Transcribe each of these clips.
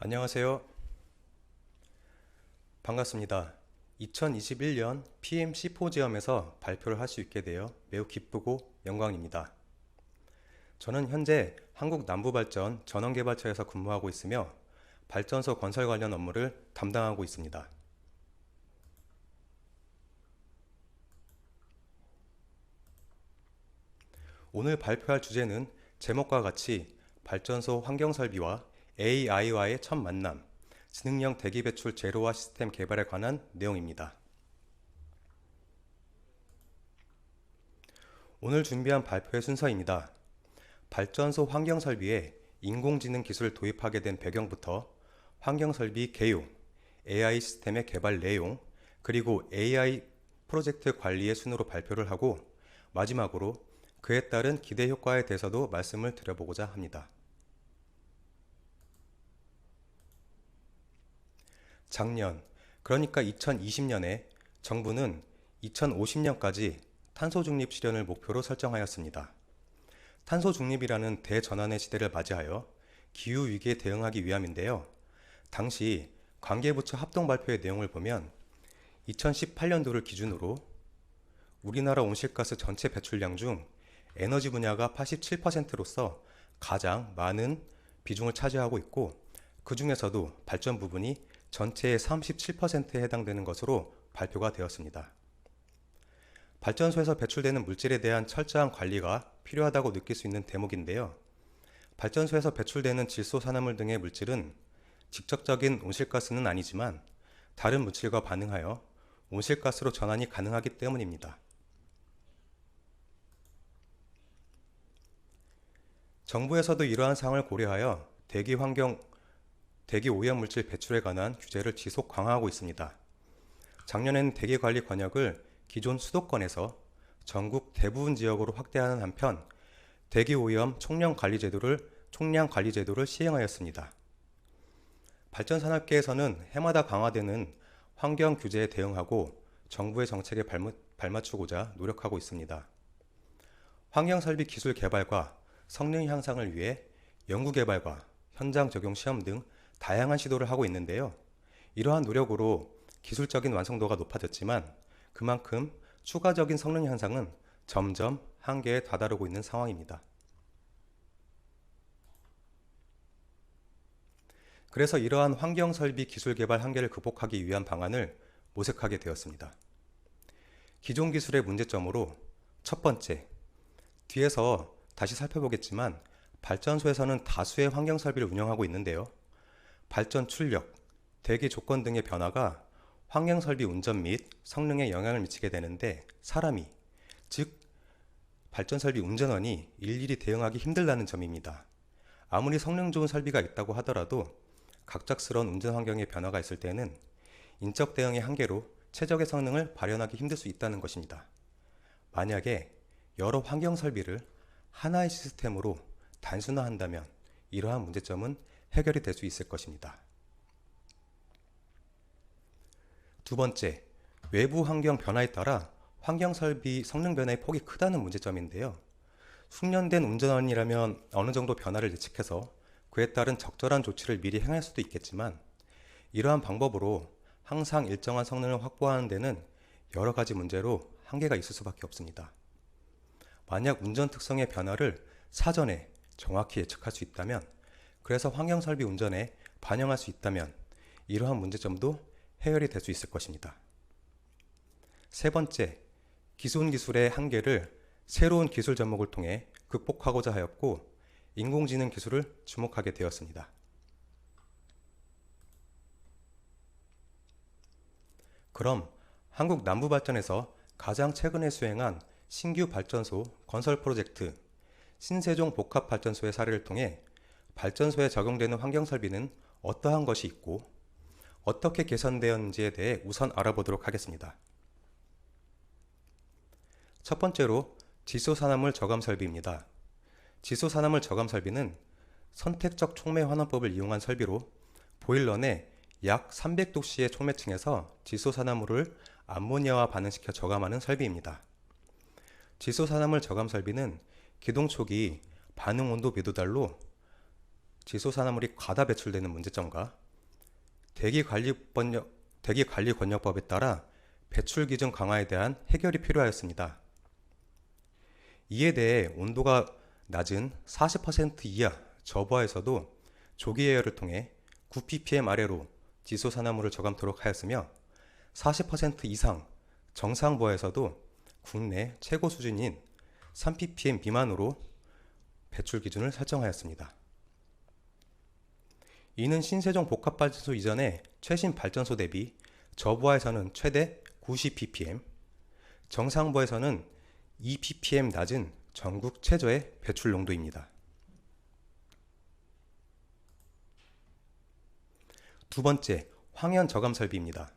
안녕하세요. 반갑습니다. 2021년 PM 시포지엄에서 발표를 할 수 있게 되어 매우 기쁘고 영광입니다. 저는 현재 한국남부발전 전원개발처에서 근무하고 있으며 발전소 건설 관련 업무를 담당하고 있습니다. 오늘 발표할 주제는 제목과 같이 발전소 환경설비와 AI와의 첫 만남, 지능형 대기 배출 제로화 시스템 개발에 관한 내용입니다. 오늘 준비한 발표의 순서입니다. 발전소 환경설비에 인공지능 기술을 도입하게 된 배경부터 환경설비 개요, AI 시스템의 개발 내용, 그리고 AI 프로젝트 관리의 순으로 발표를 하고 마지막으로 그에 따른 기대 효과에 대해서도 말씀을 드려보고자 합니다. 작년, 그러니까 2020년에 정부는 2050년까지 탄소 중립 실현을 목표로 설정하였습니다. 탄소 중립이라는 대전환의 시대를 맞이하여 기후 위기에 대응하기 위함인데요. 당시 관계부처 합동 발표의 내용을 보면 2018년도를 기준으로 우리나라 온실가스 전체 배출량 중 에너지 분야가 87%로서 가장 많은 비중을 차지하고 있고, 그 중에서도 발전 부분이 전체의 37%에 해당되는 것으로 발표가 되었습니다. 발전소에서 배출되는 물질에 대한 철저한 관리가 필요하다고 느낄 수 있는 대목인데요. 발전소에서 배출되는 질소산화물 등의 물질은 직접적인 온실가스는 아니지만 다른 물질과 반응하여 온실가스로 전환이 가능하기 때문입니다. 정부에서도 이러한 사항을 고려하여 대기 오염 물질 배출에 관한 규제를 지속 강화하고 있습니다. 작년에는 대기 관리 권역을 기존 수도권에서 전국 대부분 지역으로 확대하는 한편 대기 오염 총량 관리 제도를 시행하였습니다. 발전 산업계에서는 해마다 강화되는 환경 규제에 대응하고 정부의 정책에 발맞추고자 노력하고 있습니다. 환경 설비 기술 개발과 성능 향상을 위해 연구 개발과 현장 적용 시험 등 다양한 시도를 하고 있는데요. 이러한 노력으로 기술적인 완성도가 높아졌지만 그만큼 추가적인 성능 향상은 점점 한계에 다다르고 있는 상황입니다. 그래서 이러한 환경 설비 기술 개발 한계를 극복하기 위한 방안을 모색하게 되었습니다. 기존 기술의 문제점으로 첫 번째, 뒤에서 다시 살펴보겠지만 발전소에서는 다수의 환경 설비를 운영하고 있는데요. 발전 출력, 대기 조건 등의 변화가 환경 설비 운전 및 성능에 영향을 미치게 되는데 사람이, 즉 발전 설비 운전원이 일일이 대응하기 힘들다는 점입니다. 아무리 성능 좋은 설비가 있다고 하더라도 갑작스러운 운전 환경의 변화가 있을 때는 인적 대응의 한계로 최적의 성능을 발현하기 힘들 수 있다는 것입니다. 만약에 여러 환경 설비를 하나의 시스템으로 단순화한다면 이러한 문제점은 해결이 될 수 있을 것입니다. 두 번째, 외부 환경 변화에 따라 환경 설비 성능 변화의 폭이 크다는 문제점인데요. 숙련된 운전원이라면 어느 정도 변화를 예측해서 그에 따른 적절한 조치를 미리 행할 수도 있겠지만 이러한 방법으로 항상 일정한 성능을 확보하는 데는 여러 가지 문제로 한계가 있을 수밖에 없습니다. 만약 운전 특성의 변화를 사전에 정확히 예측할 수 있다면, 그래서 환경설비 운전에 반영할 수 있다면 이러한 문제점도 해결이 될 수 있을 것입니다. 세 번째, 기존 기술의 한계를 새로운 기술 접목을 통해 극복하고자 하였고 인공지능 기술을 주목하게 되었습니다. 그럼 한국남부발전에서 가장 최근에 수행한 신규 발전소 건설 프로젝트 신세종 복합발전소의 사례를 통해 발전소에 적용되는 환경설비는 어떠한 것이 있고 어떻게 개선되었는지에 대해 우선 알아보도록 하겠습니다. 첫 번째로 질소산화물 저감 설비입니다. 질소산화물 저감 설비는 선택적 촉매 환원법을 이용한 설비로 보일러 내 약 300도씨의 촉매층에서 질소산화물을 암모니아와 반응시켜 저감하는 설비입니다. 질소산화물 저감 설비는 기동 초기 반응 온도 매도달로 질소산화물이 과다 배출되는 문제점과 대기관리권역법에 따라 배출 기준 강화에 대한 해결이 필요하였습니다. 이에 대해 온도가 낮은 40% 이하 저부하에서도 조기 예열을 통해 9ppm 아래로 질소산화물을 저감토록 하였으며 40% 이상 정상부하에서도 국내 최고 수준인 3ppm 미만으로 배출 기준을 설정하였습니다. 이는 신세종 복합발전소 이전의 최신 발전소 대비 저부하에서는 최대 90ppm, 정상부에서는 2ppm 낮은 전국 최저의 배출 농도입니다. 두 번째, 황연 저감 설비입니다.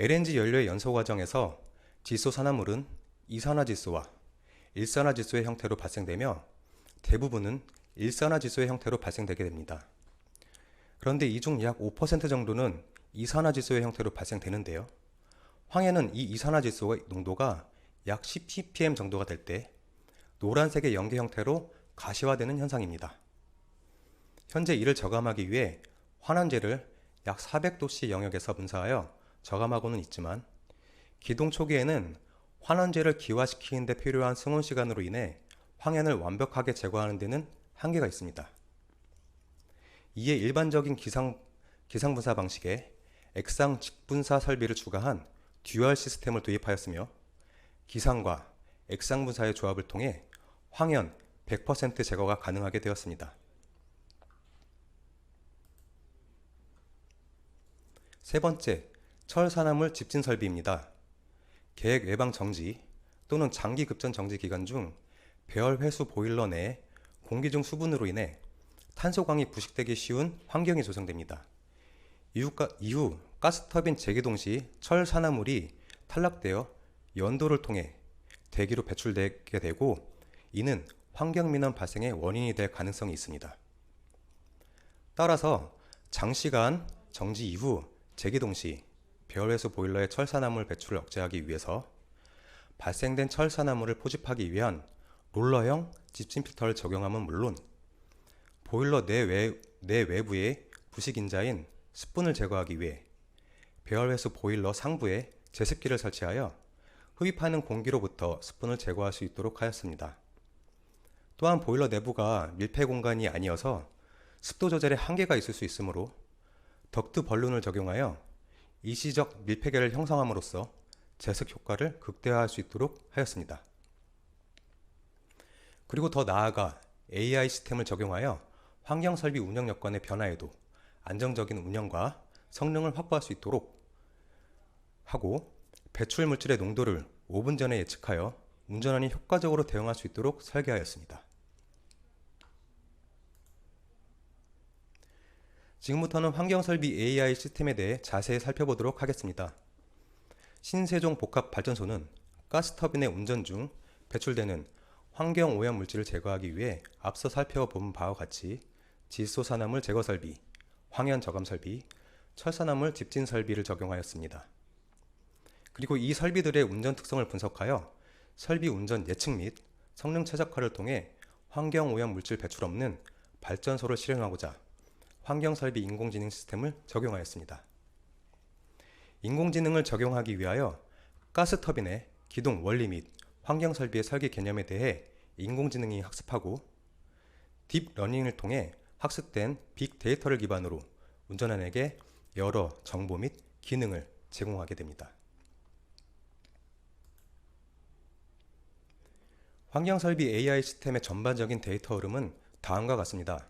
LNG 연료의 연소 과정에서 질소산화물은 이산화질소와 일산화질소의 형태로 발생되며 대부분은 일산화질소의 형태로 발생되게 됩니다. 그런데 이 중 약 5% 정도는 이산화질소의 형태로 발생되는데요. 황연은 이 이산화질소의 농도가 약 10ppm 정도가 될 때 노란색의 연계 형태로 가시화되는 현상입니다. 현재 이를 저감하기 위해 환원제를 약 400도씨 영역에서 분사하여 저감하고는 있지만 기동 초기에는 환원제를 기화시키는 데 필요한 승온 시간으로 인해 황연을 완벽하게 제거하는 데는 한계가 있습니다. 이에 일반적인 기상분사 방식에 액상 직분사 설비를 추가한 듀얼 시스템을 도입하였으며 기상과 액상분사의 조합을 통해 황연 100% 제거가 가능하게 되었습니다. 세 번째, 철산화물 집진 설비입니다. 계획 외방 정지 또는 장기 급전 정지 기간 중 배열 회수 보일러 내 공기 중 수분으로 인해 탄소광이 부식되기 쉬운 환경이 조성됩니다. 이후 가스터빈 재기동 시 철산화물이 탈락되어 연도를 통해 대기로 배출되게 되고 이는 환경민원 발생의 원인이 될 가능성이 있습니다. 따라서 장시간 정지 이후 재기동 시 배열회수 보일러의 철산화물 배출을 억제하기 위해서 발생된 철산화물을 포집하기 위한 롤러형 집진 필터를 적용함은 물론 보일러 내외부의 부식인자인 습분을 제거하기 위해 배열회수 보일러 상부에 제습기를 설치하여 흡입하는 공기로부터 습분을 제거할 수 있도록 하였습니다. 또한 보일러 내부가 밀폐 공간이 아니어서 습도 조절에 한계가 있을 수 있으므로 덕트 벌룬을 적용하여 일시적 밀폐계를 형성함으로써 제습 효과를 극대화할 수 있도록 하였습니다. 그리고 더 나아가 AI 시스템을 적용하여 환경설비 운영 여건의 변화에도 안정적인 운영과 성능을 확보할 수 있도록 하고 배출 물질의 농도를 5분 전에 예측하여 운전원이 효과적으로 대응할 수 있도록 설계하였습니다. 지금부터는 환경설비 AI 시스템에 대해 자세히 살펴보도록 하겠습니다. 신세종 복합발전소는 가스터빈의 운전 중 배출되는 환경오염 물질을 제거하기 위해 앞서 살펴본 바와 같이 질소산화물 제거설비, 황연저감설비, 철산화물 집진설비를 적용하였습니다. 그리고 이 설비들의 운전 특성을 분석하여 설비 운전 예측 및 성능 최적화를 통해 환경오염 물질 배출 없는 발전소를 실현하고자 환경설비 인공지능 시스템을 적용하였습니다. 인공지능을 적용하기 위하여 가스터빈의 기동 원리 및 환경설비의 설계 개념에 대해 인공지능이 학습하고 딥러닝을 통해 학습된 빅데이터를 기반으로 운전원에게 여러 정보 및 기능을 제공하게 됩니다. 환경설비 AI 시스템의 전반적인 데이터 흐름은 다음과 같습니다.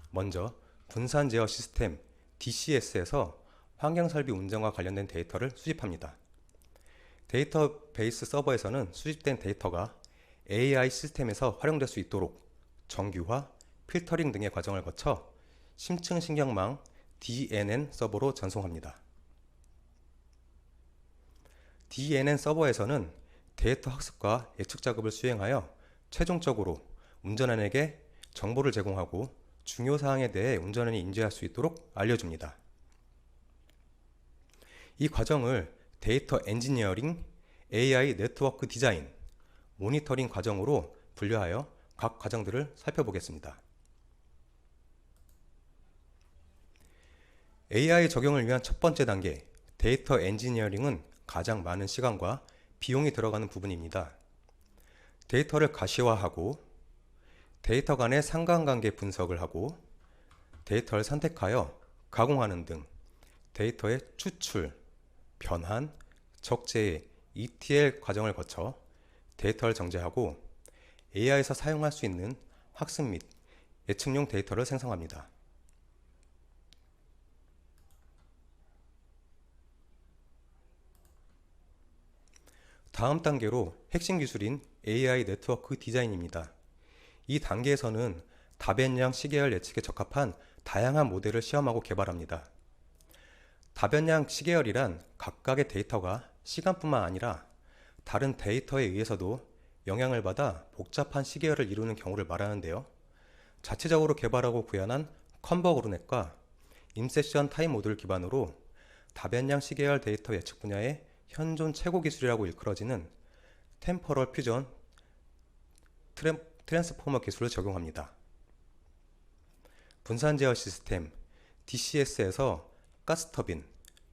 먼저 분산 제어 시스템 DCS에서 환경설비 운전과 관련된 데이터를 수집합니다. 데이터베이스 서버에서는 수집된 데이터가 AI 시스템에서 활용될 수 있도록 정규화, 필터링 등의 과정을 거쳐 심층 신경망 DNN 서버로 전송합니다. DNN 서버에서는 데이터 학습과 예측 작업을 수행하여 최종적으로 운전원에게 정보를 제공하고 중요 사항에 대해 운전원이 인지할 수 있도록 알려줍니다. 이 과정을 데이터 엔지니어링, AI 네트워크 디자인, 모니터링 과정으로 분류하여 각 과정들을 살펴보겠습니다. AI 적용을 위한 첫 번째 단계, 데이터 엔지니어링은 가장 많은 시간과 비용이 들어가는 부분입니다. 데이터를 가시화하고 데이터 간의 상관관계 분석을 하고 데이터를 선택하여 가공하는 등 데이터의 추출, 변환, 적재, ETL 과정을 거쳐 데이터를 정제하고 AI에서 사용할 수 있는 학습 및 예측용 데이터를 생성합니다. 다음 단계로 핵심 기술인 AI 네트워크 디자인입니다. 이 단계에서는 다변량 시계열 예측에 적합한 다양한 모델을 시험하고 개발합니다. 다변량 시계열이란 각각의 데이터가 시간뿐만 아니라 다른 데이터에 의해서도 영향을 받아 복잡한 시계열을 이루는 경우를 말하는데요. 자체적으로 개발하고 구현한 컨버그루넷과 인셉션 타임 모듈 기반으로 다변량 시계열 데이터 예측 분야의 현존 최고 기술이라고 일컬어지는 템포럴 퓨전 트랜스포머 기술을 적용합니다. 분산 제어 시스템 DCS에서 가스터빈,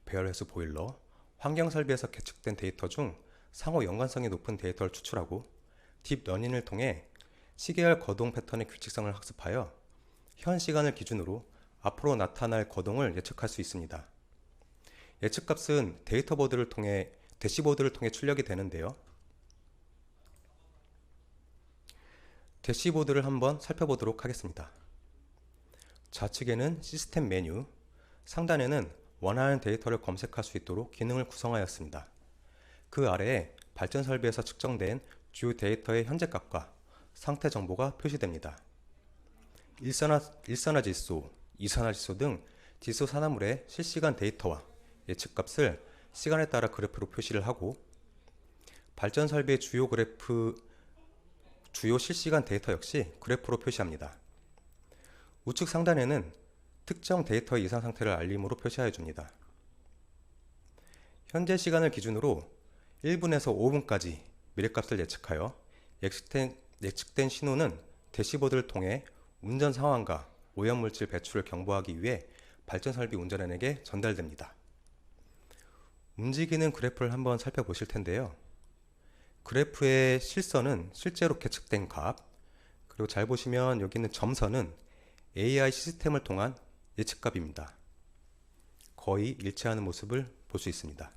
배열회수 보일러, 환경 설비에서 계측된 데이터 중 상호 연관성이 높은 데이터를 추출하고 딥러닝을 통해 시계열 거동 패턴의 규칙성을 학습하여 현 시간을 기준으로 앞으로 나타날 거동을 예측할 수 있습니다. 예측값은 데이터보드를 통해 대시보드를 통해 출력이 되는데요. 대시보드를 한번 살펴보도록 하겠습니다. 좌측에는 시스템 메뉴, 상단에는 원하는 데이터를 검색할 수 있도록 기능을 구성하였습니다. 그 아래에 발전 설비에서 측정된 주요 데이터의 현재값과 상태 정보가 표시됩니다. 일산화지수, 이산화지수 등 지수 산화물의 실시간 데이터와 예측값을 시간에 따라 그래프로 표시를 하고 발전 설비의 주요 실시간 데이터 역시 그래프로 표시합니다. 우측 상단에는 특정 데이터의 이상 상태를 알림으로 표시하여 줍니다. 현재 시간을 기준으로 1분에서 5분까지 미래값을 예측하여 예측된 신호는 대시보드를 통해 운전 상황과 오염물질 배출을 경보하기 위해 발전 설비 운전원에게 전달됩니다. 움직이는 그래프를 한번 살펴보실 텐데요. 그래프의 실선은 실제로 계측된 값, 그리고 잘 보시면 여기 있는 점선은 AI 시스템을 통한 예측값입니다. 거의 일치하는 모습을 볼 수 있습니다.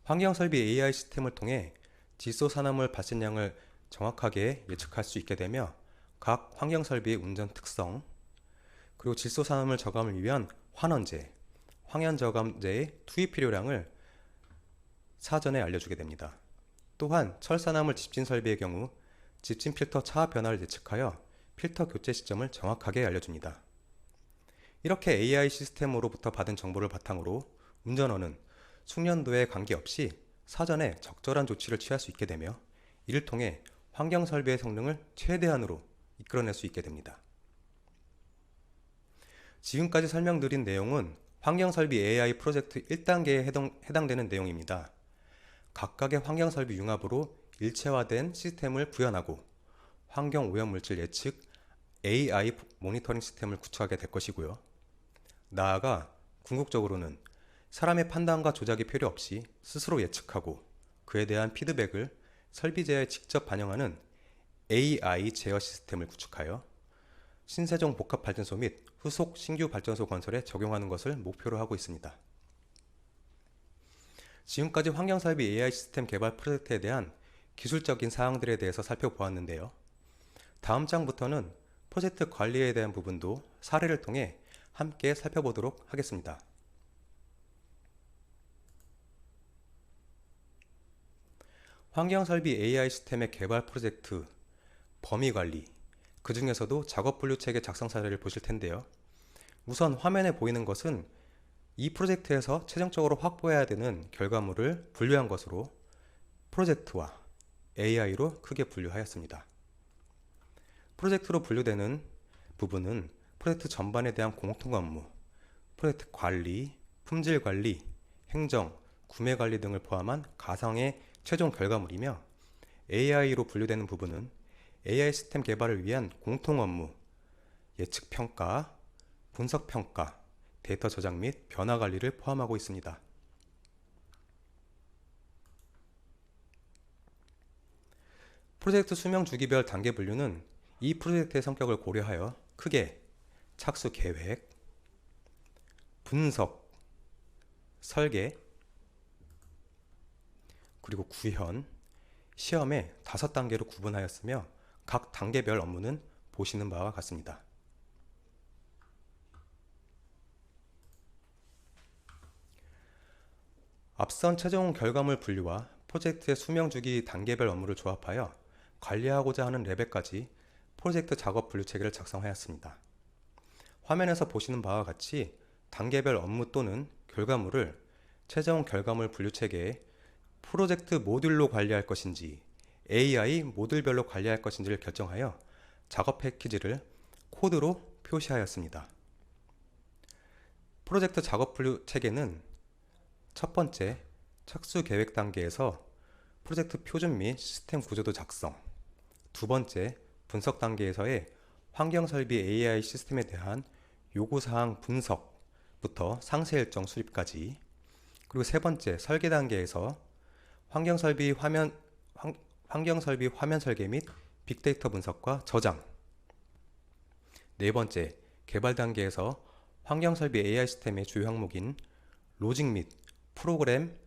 환경설비 AI 시스템을 통해 질소 산화물 발생량을 정확하게 예측할 수 있게 되며 각 환경설비의 운전 특성, 그리고 질소 산화물 저감을 위한 환원제, 황연저감제의 투입 필요량을 사전에 알려주게 됩니다. 또한 철산화물 집진 설비의 경우 집진 필터 차와 변화를 예측하여 필터 교체 시점을 정확하게 알려줍니다. 이렇게 AI 시스템으로부터 받은 정보를 바탕으로 운전원은 숙련도에 관계없이 사전에 적절한 조치를 취할 수 있게 되며 이를 통해 환경 설비의 성능을 최대한으로 이끌어낼 수 있게 됩니다. 지금까지 설명드린 내용은 환경설비 AI 프로젝트 1단계에 해당되는 내용입니다. 각각의 환경설비 융합으로 일체화된 시스템을 구현하고 환경오염물질 예측 AI 모니터링 시스템을 구축하게 될 것이고요. 나아가 궁극적으로는 사람의 판단과 조작이 필요 없이 스스로 예측하고 그에 대한 피드백을 설비제에 직접 반영하는 AI 제어 시스템을 구축하여 신세종 복합발전소 및 후속 신규 발전소 건설에 적용하는 것을 목표로 하고 있습니다. 지금까지 환경설비 AI 시스템 개발 프로젝트에 대한 기술적인 사항들에 대해서 살펴보았는데요. 다음 장부터는 프로젝트 관리에 대한 부분도 사례를 통해 함께 살펴보도록 하겠습니다. 환경설비 AI 시스템의 개발 프로젝트 범위관리, 그 중에서도 작업 분류 체계 작성 사례를 보실 텐데요. 우선 화면에 보이는 것은 이 프로젝트에서 최종적으로 확보해야 되는 결과물을 분류한 것으로 프로젝트와 AI로 크게 분류하였습니다. 프로젝트로 분류되는 부분은 프로젝트 전반에 대한 공통 업무, 프로젝트 관리, 품질 관리, 행정, 구매 관리 등을 포함한 가상의 최종 결과물이며 AI로 분류되는 부분은 AI 시스템 개발을 위한 공통 업무, 예측 평가, 분석 평가, 데이터 저장 및 변화 관리를 포함하고 있습니다. 프로젝트 수명 주기별 단계 분류는 이 프로젝트의 성격을 고려하여 크게 착수 계획, 분석, 설계, 그리고 구현, 시험의 5단계로 구분하였으며 각 단계별 업무는 보시는 바와 같습니다. 앞선 최종 결과물 분류와 프로젝트의 수명주기 단계별 업무를 조합하여 관리하고자 하는 레벨까지 프로젝트 작업 분류 체계를 작성하였습니다. 화면에서 보시는 바와 같이 단계별 업무 또는 결과물을 최종 결과물 분류 체계에 프로젝트 모듈로 관리할 것인지 AI 모듈별로 관리할 것인지를 결정하여 작업 패키지를 코드로 표시하였습니다. 프로젝트 작업 분류 체계는 첫 번째, 착수 계획 단계에서 프로젝트 표준 및 시스템 구조도 작성, 두 번째, 분석 단계에서의 환경 설비 AI 시스템에 대한 요구사항 분석부터 상세 일정 수립까지, 그리고 세 번째, 설계 단계에서 환경 설비 화면 설계 및 빅데이터 분석과 저장, 네 번째, 개발 단계에서 환경 설비 AI 시스템의 주요 항목인 로직 및 프로그램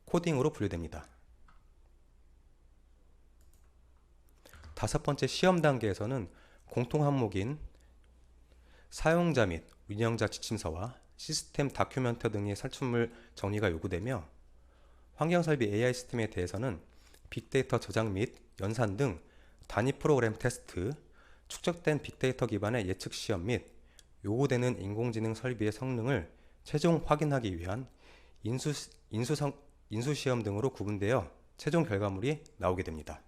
코딩으로 분류됩니다. 다섯 번째, 시험 단계에서는 공통 항목인 사용자 및 운영자 지침서와 시스템 다큐멘터 등의 살충물 정리가 요구되며, 환경설비 AI 시스템에 대해서는 빅데이터 저장 및 연산 등 단위 프로그램 테스트, 축적된 빅데이터 기반의 예측 시험 및 요구되는 인공지능 설비의 성능을 최종 확인하기 위한 인수 시험 등으로 구분되어 최종 결과물이 나오게 됩니다.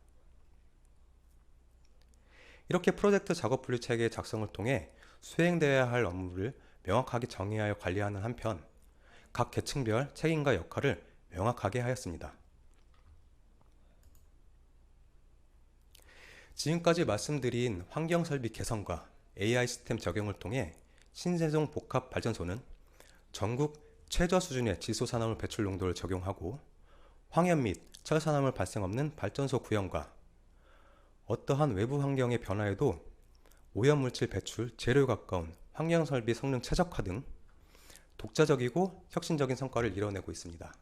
이렇게 프로젝트 작업 분류 체계의 작성을 통해 수행되어야 할 업무를 명확하게 정의하여 관리하는 한편 각 계층별 책임과 역할을 명확하게 하였습니다. 지금까지 말씀드린 환경설비 개선과 AI 시스템 적용을 통해 신세종 복합발전소는 전국 최저 수준의 질소산화물 배출 농도를 적용하고 황연 및 철산화물 발생 없는 발전소 구현과 어떠한 외부 환경의 변화에도 오염물질 배출 제로에 가까운 환경설비 성능 최적화 등 독자적이고 혁신적인 성과를 이뤄내고 있습니다.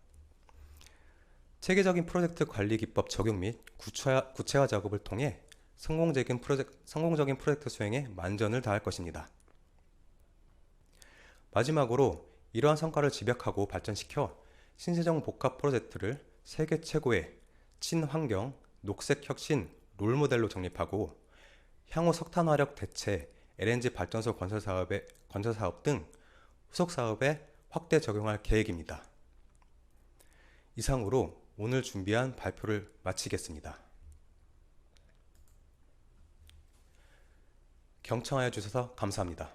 체계적인 프로젝트 관리 기법 적용 및 구체화 작업을 통해 성공적인 프로젝트 수행에 만전을 다할 것입니다. 마지막으로 이러한 성과를 집약하고 발전시켜 신세종 복합 프로젝트를 세계 최고의 친환경 녹색 혁신 롤모델로 정립하고 향후 석탄화력 대체 LNG 발전소 건설 사업 등 후속 사업에 확대 적용할 계획입니다. 이상으로 오늘 준비한 발표를 마치겠습니다. 경청하여 주셔서 감사합니다.